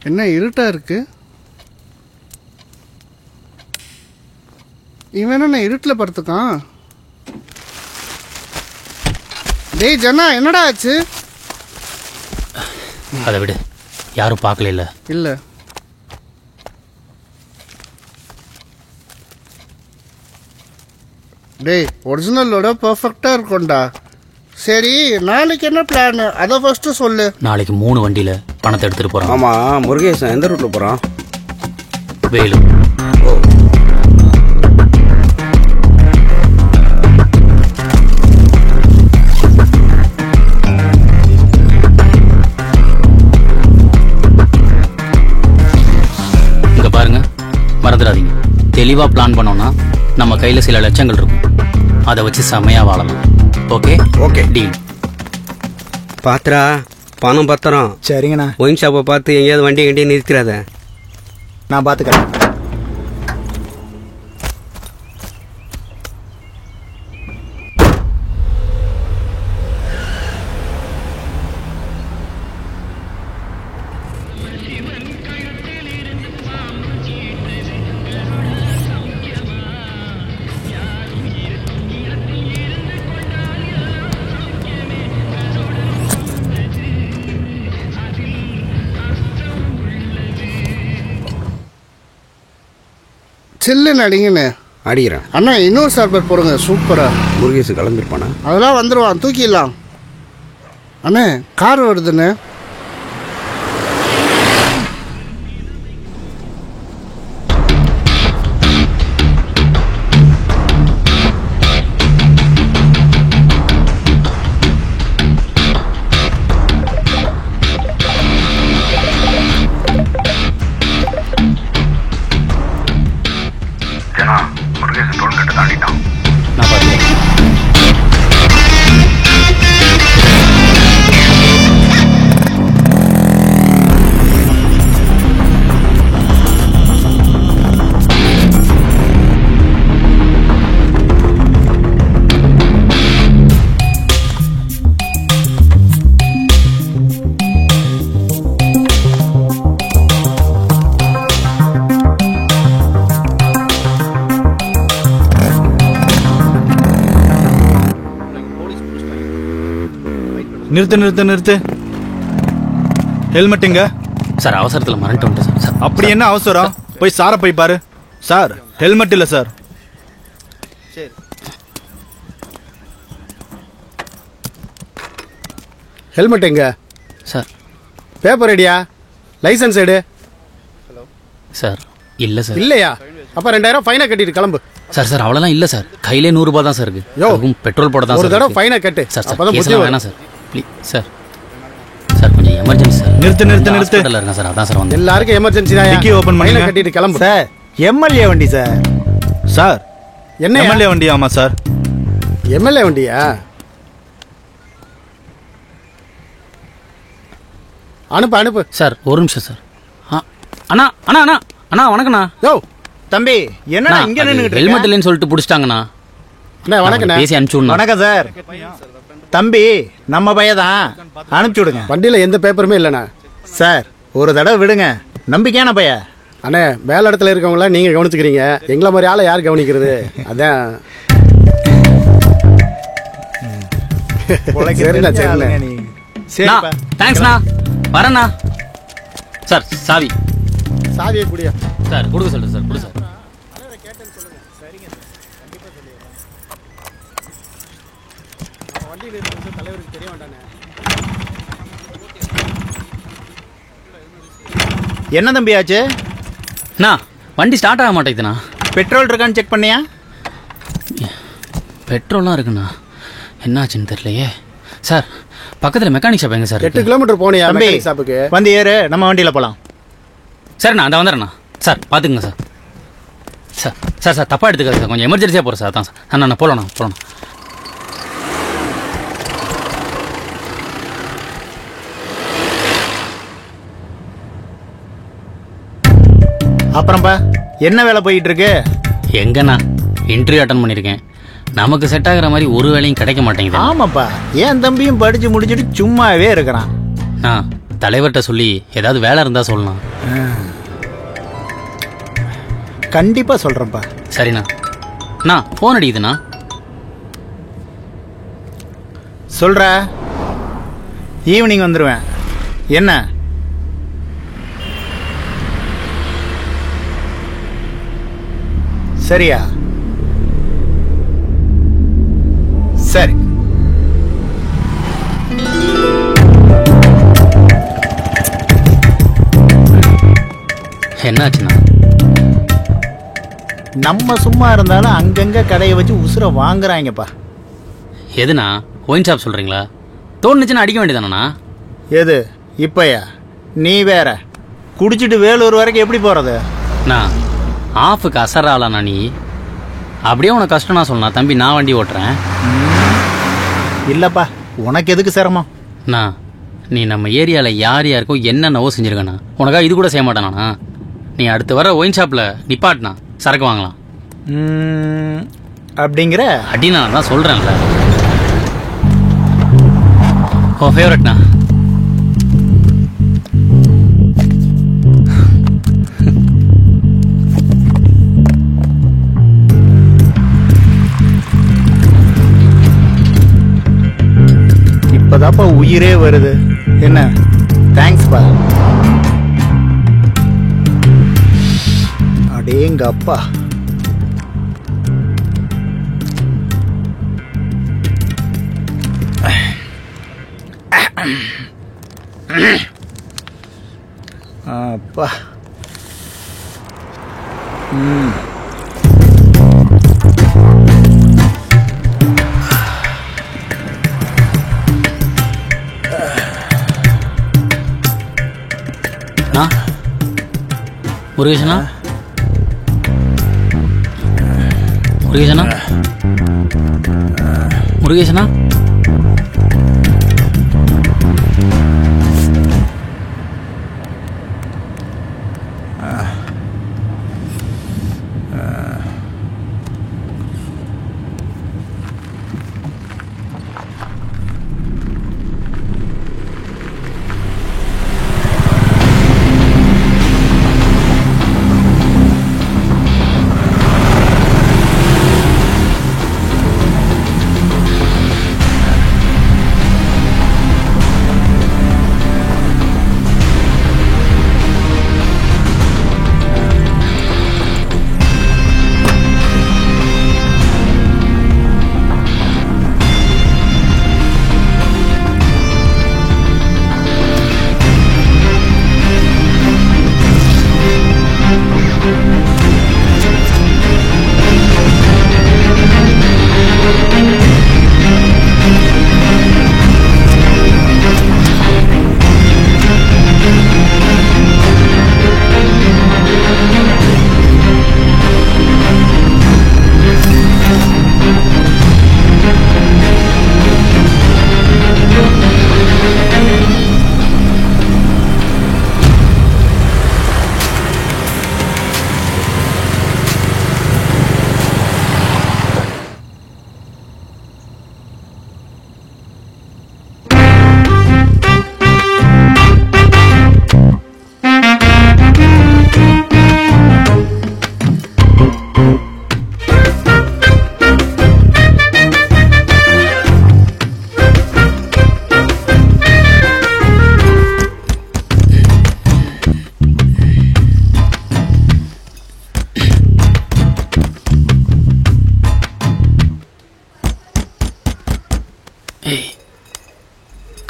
என்ன இருட்டா இருக்கு? இவன் என்ன இருட்டில் படுத்துக்கான்? டேய் ஜனா, என்னடா ஆச்சு? அதை விடு, யாரும் பார்க்கல. இல்லை. டேய், ஒரிஜினலோட பர்ஃபெக்டாக இருக்கும்டா. சரி, நாளைக்கு என்ன பிளான், அதை ஃபர்ஸ்ட் சொல்லு. நாளைக்கு 3 வண்டியில பணத்தை எடுத்துட்டு போறான். ஆமா, முருகேசன் எந்த ரூட்ல போறான்? வேலூர். இங்க பாருங்க, மறந்துடாதீங்க. தெளிவா பிளான் பண்ணோம்னா நம்ம கையில சில லட்சங்கள் இருக்கும். அதை வச்சு செமையா வாழலாம். Okay okay, deal. பாத்திரா, பணம் பத்திரம். சரிங்கண்ணா. ஒயின் ஷாப்பை பார்த்து எங்கேயாவது வண்டியை நிறுத்திடாத. நான் பார்த்துக்கிறேன். சில்லுன்னு அடிங்கண்ணே. அடிக்கிறேன் அண்ணா, இன்னொரு சார்பர் போடுங்க, சூப்பரா. முருகேசு கிளம்பிருப்பானா? அதெல்லாம் வந்துடுவான், தூக்கிடலாம். அண்ணே, கார் வருதுண்ணே. முருகேசன் டோல்கேட்டை தாண்டிட்டான். நான் பார்த்துக்கிறேன். நிறுத்து. ஹெல்மெட்டுங்க சார், அவசரத்தில் மறந்துட்டு வந்துட்டேன் சார். அப்படி என்ன அவசரம்? போய் சாரை போய் பாரு. சார், ஹெல்மெட் இல்லை சார். ஹெல்மெட் எங்க சார்? பேப்பர் ரெடியா? லைசன்ஸ் எடு. சார் இல்லை சார். இல்லையா? அப்ப 2000 ஃபைனை கட்டிட்டு கிளம்பு. சார் அவ்வளோலாம் இல்லை சார். கையிலே 100 ரூபாய் தான் சார் இருக்கு. அதுவும் பெட்ரோல் போட தான் ஒரு சார். தடவை ஃபைனை கட்டு. சார் அப்பதான் புத்தி வேணாம் சார், ப்ளீஸ் சார். சார் கொஞ்சம் எமர்ஜென்சி சார். நிறுத்து. ஹாஸ்பிட்டல்ல இருக்கேன் சார், அதான் சார் வந்து. எல்லாருக்கும் எமர்ஜென்சி தான். டிக்கி ஓபன் பண்ணி கட்டிட்டு கிளம்பு. சார், எம்எல்ஏ வண்டி சார். சார், என்ன எம்எல்ஏ வண்டி? ஆமா சார், எம்எல்ஏ வண்டியா? அனுப்பு சார். ஒரு நிமிஷம் சார். அண்ணா வணக்கண்ணா. யோ தம்பி, என்ன இங்க நின்னுட்டு ஹெல்மெட் இல்லைன்னு சொல்லிட்டு புடிச்சிட்டாங்கண்ணா. அண்ணா வணக்கண்ணா. பேசி அனுப்பிச்சு விடுங்க. வணக்கம் சார். தம்பி நம்ம பையதான், அனுப்பிச்சு விடுங்க. வண்டியில எந்த பேப்பருமே இல்லைண்ணா. சார், ஒரு தடவை விடுங்க, நம்பிக்கையான பைய. அண்ணே, மேல இடத்துல இருக்கவங்கள நீங்க கவனிச்சுக்கிறீங்க, எங்களை மாதிரி ஆளை யார் கவனிக்கிறது? அதான். சரிண்ணா. தேங்க்ஸ்ண்ணா, வரேண்ணா. சார், சாவியை குடியா சார். கொடுக்க சொல்றேன் சார், கொடு சார். என்ன தம்பி ஆச்சு? வண்டி ஸ்டார்ட் ஆக மாட்டேங்குதுண்ணா. பெட்ரோல் இருக்கான்னு செக் பண்ணியா? பெட்ரோல்லாம் இருக்குண்ணா, என்னாச்சுன்னு தெரியலையே. சார், பக்கத்தில் மெக்கானிக் ஷாப் எங்க சார்? 8 கிலோமீட்டர் போனியா மெக்கானிக் ஷாப்புக்கு? வந்து ஏறு, நம்ம வண்டியில் போகலாம். சரிண்ணா, அந்த வந்துடுறேண்ணா. சார் பார்த்துக்குங்க சார். சார் தப்பாக எடுத்துக்காது சார், கொஞ்சம் எமர்ஜென்சியாக போகிறேன் சார். அதான் சார். நான் போகலாம். அப்புறம்பா என்ன வேலை போயிட்டு இருக்கு? எங்கண்ணா, இன்டர்வியூ அட்டன் பண்ணியிருக்கேன். நமக்கு செட் ஆகிற மாதிரி ஒரு வேலையும் கிடைக்க மாட்டேங்குது. ஆமாப்பா, என் தம்பியும் படிச்சு முடிச்சுட்டு சும்மாவே இருக்கிறான். தலைவர்கிட்ட சொல்லி ஏதாவது வேலை இருந்தால் சொல்லலாம். கண்டிப்பாக சொல்கிறேன்ப்பா. சரிண்ணா. அண்ணா ஃபோன் அடிக்குதுண்ணா. சொல்கிற ஈவினிங் வந்துடுவேன். என்ன சரியா? சரி. என்னாச்சுண்ணா? நம்ம சும்மா இருந்தாலும் அங்கங்க கடையை வச்சு உசுரை வாங்குறாங்கப்பா. எதுண்ணா? ஒயின் ஷாப் சொல்கிறீங்களா? தோணுச்சுன்னா அடிக்க வேண்டியதானண்ணா? எது இப்பயா? நீ வேற குடிச்சிட்டு வேலூர் வரைக்கும் எப்படி போகிறது? அண்ணா ஆஃபுக்கு அசராளண்ணா நீ. அப்படியே உனக்கு கஷ்டம்னா சொல்லணா தம்பி, நான் வண்டி ஓட்டுறேன். இல்லைப்பா, உனக்கு எதுக்கு சிரமம்? அண்ணா நீ நம்ம ஏரியாவில் யார் யாருக்கும் என்னென்னவோ செஞ்சுருக்கண்ணா. உனக்காக இது கூட செய்ய மாட்டானா? நீ அடுத்து வர ஒயின் ஷாப்பில் நிப்பாட்டினா சரக்கு வாங்கலாம். அப்படிங்கிற அப்படின்னு நான் தான் சொல்கிறேன்ல. ஓ ஃபேவரட்ண்ணா. இப்போதாப்பா உயிரே வருது. என்ன தேங்க்ஸ்ப்பா. அடேங்க அப்பா. அப்பா. முருகேசனா, முருகேசனா, முருகேசனா.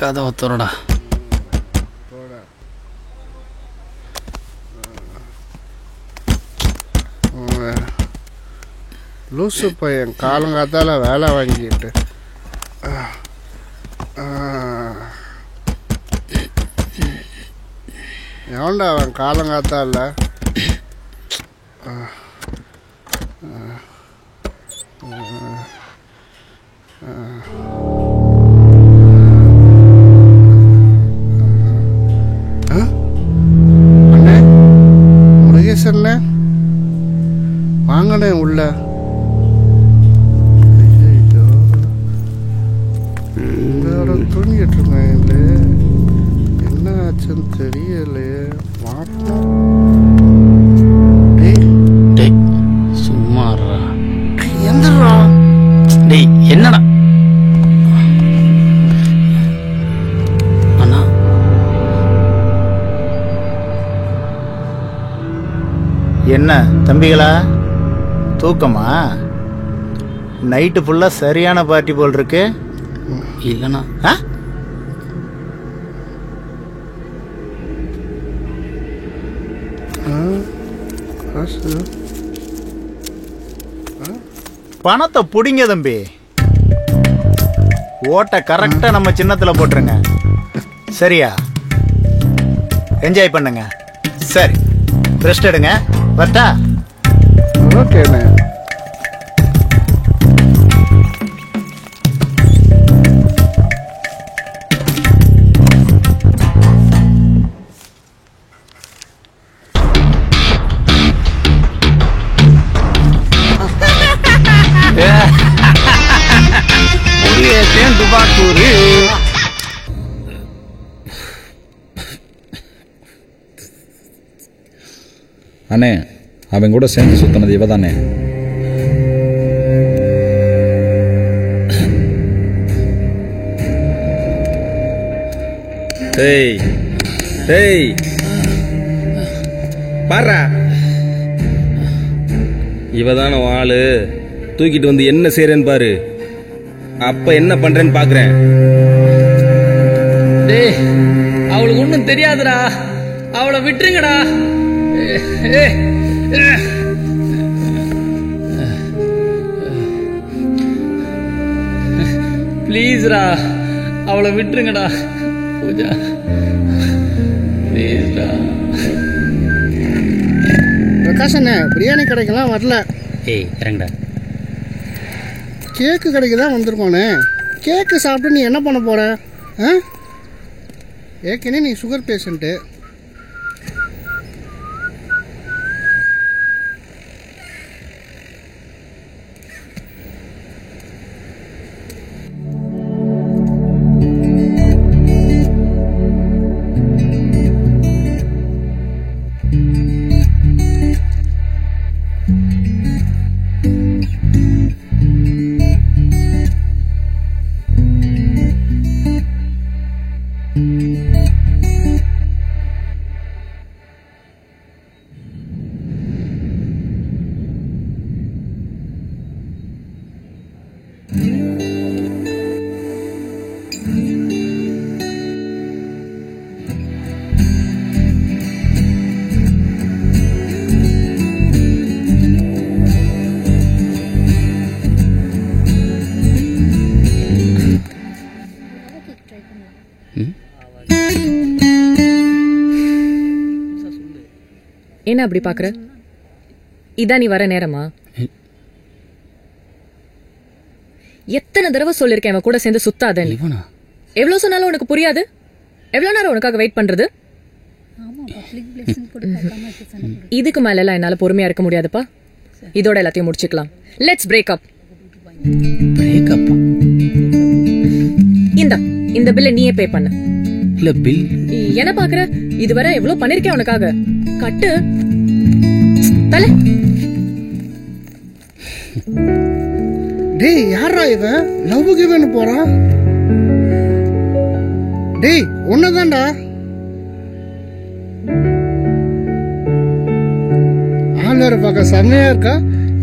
கதவை திறடா. லூசு பையன் காலங்காத்தால வேலை வாங்கிட்டு எவன்டா அவன் காலங்காத்தால? அண்ணே முருகேசண்ணே வாங்கண்ணே உள்ள. தூங்கிட்டு இருந்தேன். என்ன ஆச்சு? தெரியலையே மாட்டோம். டேய் சும்மாறா. எந்திரா. டேய் என்னடா அண்ணா? என்ன தம்பிகளா தூக்கமா? நைட்டு ஃபுல்லா சரியான பார்ட்டி போல் இருக்கு. இல்லைண்ணா. ஆ? பணத்தை புடிங்க தம்பி. ஓட்ட கரெக்டா நம்ம சின்னத்துல போட்டுருங்க. சரியா? என்ஜாய் பண்ணுங்க. சரி, ரெஸ்ட் எடுங்க. வரட்டா? ஓகேண்ணே. அண்ணே, அவன் கூட சேர்ந்து சுத்தினது இவ தானே? டேய் டேய் பாரா, இவதான ஆளு. தூக்கிட்டு வந்து என்ன செய்றேன்னு பாரு. அப்ப என்ன பண்றேன்னு பாக்குறேன். டேய் அவளுக்கு ஒன்றும் தெரியாதுடா, அவளை விட்டுருங்கடா. ப்ளீஸ்ரா அவளை விட்டுருங்கடா. பூஜா ப்ளீஸ்ரா. பிரகாஷ் அண்ணே, பிரியாணி கடைக்கெல்லாம் வரல. ஏய் இறங்கடா. கேக்கு கடைக்கு தான் வந்திருக்கோண்ணே. கேக்கு சாப்பிட்டு நீ என்ன பண்ண போற? ஏற்கனவே நீ சுகர் பேஷண்ட்டு. என்ன அப்படி பாக்குற? இதான் நீ வர நேரமா? எத்தனை தடவை சொல்லிருக்கேன் அவன் கூட சேர்ந்து சுத்தாதன்னு. எவ்வளவு சொன்னாலும் உனக்கு புரியாது. எவ்வளவு நேரம் உனக்காக வெயிட் பண்றது? இதுக்கு மேல எல்லாம் என்னால பொறுமையா இருக்க முடியாதுப்பா. இதோட எல்லாத்தையும் முடிச்சுக்கலாம். Let's break up. இந்த பில்ல நீயே பே பண்ணு. இல்ல பில் என்ன பாக்குற? இதுவரை எவ்வளவு பண்ணிருக்கேன் உனக்காக. கட்டு தலை. டேய் யாரா இவன்? லவ் கிவன் போறான். டேய் ஒன்னதான்டா. ஆளர் பார்க்க செம்மையா இருக்கா.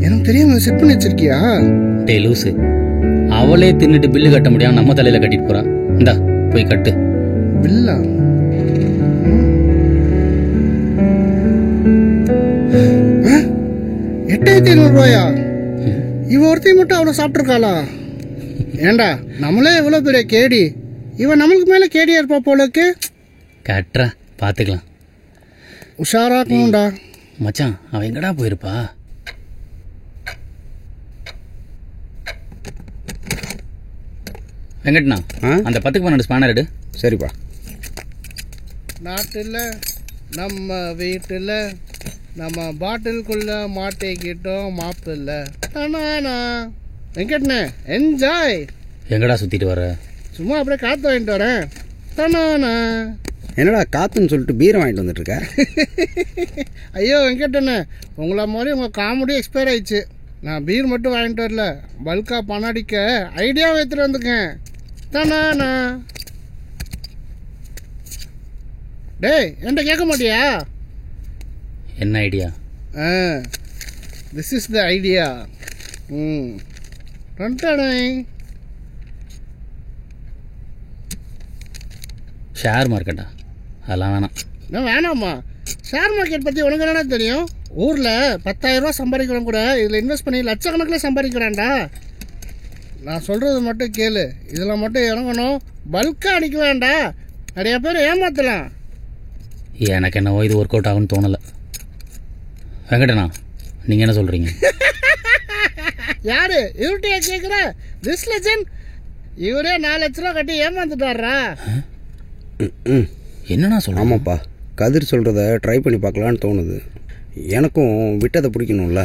எனக்கு தெரியாம செட் பண்ணி வச்சிருக்கியா? டேய் லூசு, அவளே தின்னுட்டு பில்லு கட்ட முடியாம நம்ம தலையில கட்டிட்டு போறா. இந்தா போய் கட்டு. பில்லா? 8500 ரூபாயா? இவ ஒருத்தையும் மட்டும் அவ்வளவு சாப்பிட்டுருக்காளா? ஏண்டா நம்மளே எவ்வளவு பெரிய கேடி, இவன் நம்மளுக்கு மேல கேடியா இருப்பா போலக்கு. கட்டுறா பாத்துக்கலாம். உஷாரா இருக்கணும்டா. மச்சான் அவன் எங்கடா போயிருப்பா? வெங்கட்ண்ணா அந்த 10க்கு 12 ஸ்பேனர் எடு. சரிப்பா. நாட்டில் நம்ம வீட்டில் நம்ம பாட்டிலுக்குள்ள மாட்டிக்கிட்டோம் மாப்பிள்ள. வெங்கட்ண்ணே என்ஜாய். எங்கடா சுத்திட்டு வர? சும்மா அப்படியே காத்து வாங்கிட்டு வரேன். தனானா என்னடா காத்துன்னு சொல்லிட்டு பீரை வாங்கிட்டு வந்துட்டு இருக்க? ஐயோ வெங்கடண்ணே, உங்களை மாதிரி உங்கள் காமெடி எக்ஸ்பயர் ஆயிடுச்சு. நான் பீர் மட்டும் வாங்கிட்டு வரல, பல்கா பணம் அடிக்க ஐடியா வைத்துட்டு வந்துக்கேன். தானா டேய் என்கிட்ட கேட்க மாட்டியா? என்ன idea? This is the idea. Share மார்க்கெட்டா? அதெல்லாம் வேணாம். நான் வேணாம்மா. ஷேர் மார்க்கெட் பற்றி உனக்கு என்னடா தெரியும்? ஊரில் 10,000 ரூபா சம்பாதிக்கிறோம் கூட இதில் இன்வெஸ்ட் பண்ணி லட்சக்கணக்கில் சம்பாதிக்கிறான்டா. நான் சொல்கிறது மட்டும் கேளு, இதில் மட்டும் இறங்கணும், பல்காக அடிக்க வேண்டாம், நிறைய பேர் ஏமாற்றலாம். எனக்கு என்னவோ இது ஒர்க் அவுட் ஆகும்னு தோணலை. வெங்கடண்ணா, நீங்கள் என்ன சொல்கிறீங்க? யாரு இவர்கிட்டயா கேட்குற? திஸ் லெஜண்ட் இவரே 4 லட்ச ரூபா கட்டி ஏமாந்துட்டு வர்றா. என்னண்ணா சொல்கிறேன்? ஆமாப்பா, கதிர் சொல்கிறத ட்ரை பண்ணி பார்க்கலான்னு தோணுது. எனக்கும் விட்டதை பிடிக்கணும்ல.